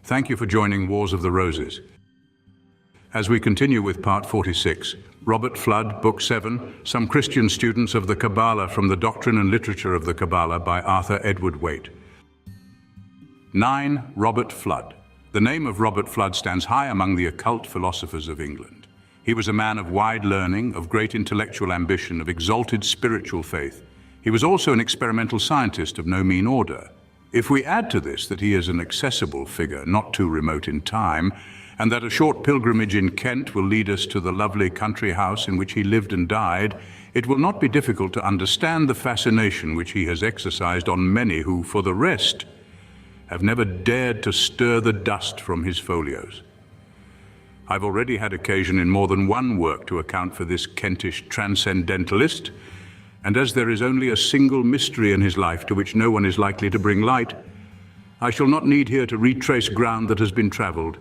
Thank you for joining Wars of the Roses. As we continue with part 46, Robert Fludd, Book 7, Some Christian Students of the Kabalah from the Doctrine and Literature of the Kabalah by Arthur Edward Waite. 9. Robert Fludd. The name of Robert Fludd stands high among the occult philosophers of England. He was a man of wide learning, of great intellectual ambition, of exalted spiritual faith. He was also an experimental scientist of no mean order. If we add to this that he is an accessible figure, not too remote in time, and that a short pilgrimage in Kent will lead us to the lovely country house in which he lived and died, it will not be difficult to understand the fascination which he has exercised on many who, for the rest, have never dared to stir the dust from his folios. I've already had occasion in more than one work to account for this Kentish transcendentalist, and as there is only a single mystery in his life to which no one is likely to bring light, I shall not need here to retrace ground that has been traveled.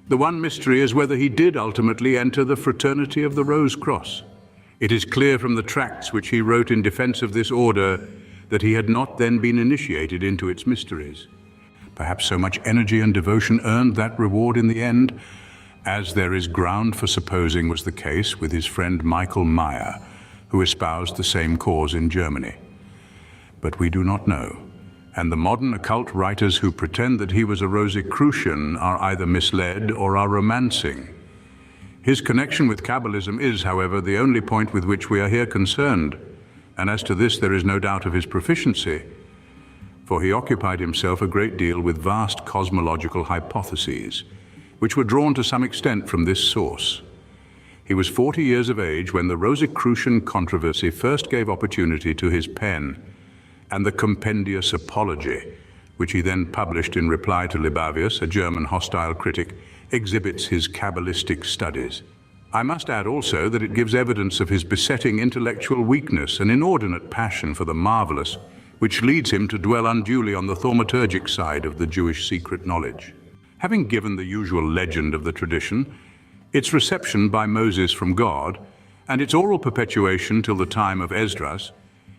The one mystery is whether he did ultimately enter the fraternity of the Rose Cross. It is clear from the tracts which he wrote in defense of this order that he had not then been initiated into its mysteries. Perhaps so much energy and devotion earned that reward in the end, as there is ground for supposing was the case with his friend Michael Meyer, who espoused the same cause in Germany. But we do not know, and the modern occult writers who pretend that he was a Rosicrucian are either misled or are romancing. His connection with Kabbalism is, however, the only point with which we are here concerned, and as to this there is no doubt of his proficiency, for he occupied himself a great deal with vast cosmological hypotheses, which were drawn to some extent from this source. He was 40 years of age when the Rosicrucian controversy first gave opportunity to his pen, and the Compendious Apology, which he then published in reply to Libavius, a German hostile critic, exhibits his Kabbalistic studies. I must add also that it gives evidence of his besetting intellectual weakness and inordinate passion for the marvelous, which leads him to dwell unduly on the thaumaturgic side of the Jewish secret knowledge. Having given the usual legend of the tradition, its reception by Moses from God, and its oral perpetuation till the time of Esdras,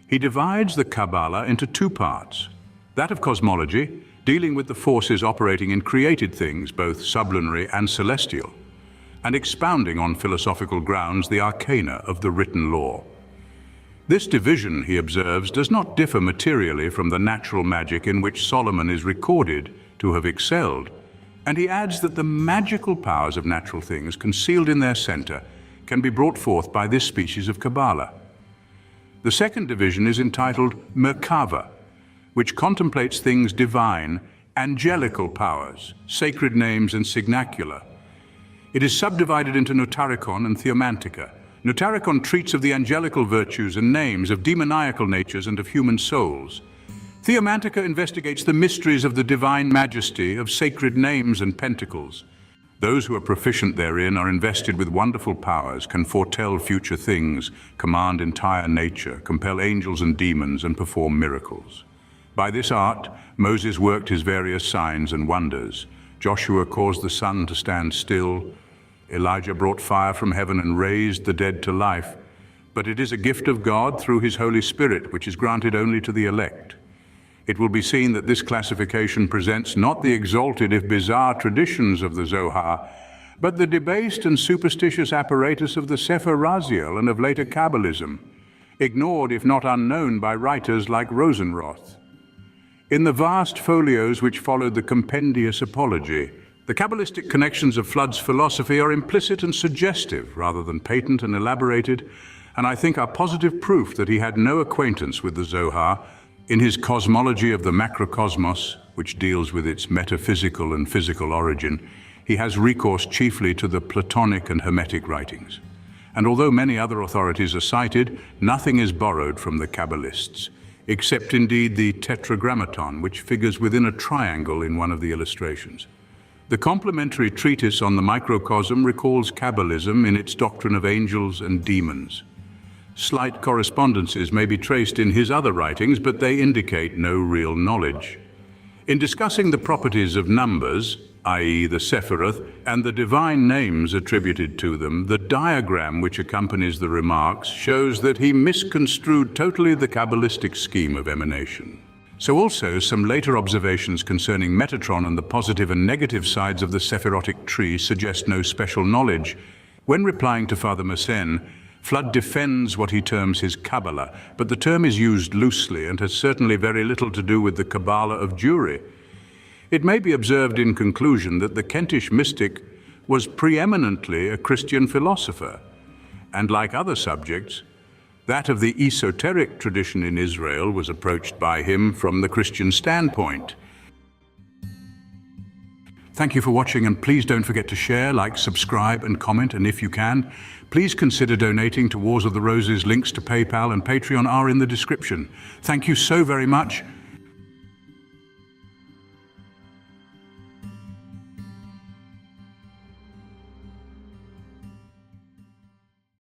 he divides the Kabalah into two parts: that of cosmology, dealing with the forces operating in created things, both sublunary and celestial, and expounding on philosophical grounds the arcana of the written law. This division, he observes, does not differ materially from the natural magic in which Solomon is recorded to have excelled, and he adds that the magical powers of natural things concealed in their center can be brought forth by this species of Kabalah. The second division is entitled Merkava, which contemplates things divine, angelical powers, sacred names and signacula. It is subdivided into Notarikon and Theomantica. Notarikon treats of the angelical virtues and names, of demoniacal natures and of human souls. Theomantica investigates the mysteries of the divine majesty, of sacred names and pentacles. Those who are proficient therein are invested with wonderful powers, can foretell future things, command entire nature, compel angels and demons, and perform miracles. By this art, Moses worked his various signs and wonders. Joshua caused the sun to stand still. Elijah brought fire from heaven and raised the dead to life. But it is a gift of God through his Holy Spirit, which is granted only to the elect. It will be seen that this classification presents not the exalted if bizarre traditions of the Zohar, but the debased and superstitious apparatus of the Sefer Raziel and of later Kabbalism, ignored if not unknown by writers like Rosenroth. In the vast folios which followed the Compendious Apology, the Kabbalistic connections of Fludd's philosophy are implicit and suggestive rather than patent and elaborated, and I think are positive proof that he had no acquaintance with the Zohar. In his Cosmology of the Macrocosmos, which deals with its metaphysical and physical origin, he has recourse chiefly to the Platonic and Hermetic writings. And although many other authorities are cited, nothing is borrowed from the Kabbalists, except indeed the Tetragrammaton, which figures within a triangle in one of the illustrations. The complementary treatise on the microcosm recalls Kabbalism in its doctrine of angels and demons. Slight correspondences may be traced in his other writings, but they indicate no real knowledge. In discussing the properties of numbers, i.e. the Sephiroth, and the divine names attributed to them, the diagram which accompanies the remarks shows that he misconstrued totally the Kabbalistic scheme of emanation. So also some later observations concerning Metatron and the positive and negative sides of the Sephirotic tree suggest no special knowledge. When replying to Father Mersenne, Fludd defends what he terms his Kabalah, but the term is used loosely and has certainly very little to do with the Kabalah of Jewry. It may be observed in conclusion that the Kentish mystic was preeminently a Christian philosopher, and like other subjects, that of the esoteric tradition in Israel was approached by him from the Christian standpoint. Thank you for watching, and please don't forget to share, like, subscribe and comment, and if you can, please consider donating to Wars of the Roses. Links to PayPal and Patreon are in the description. Thank you so very much.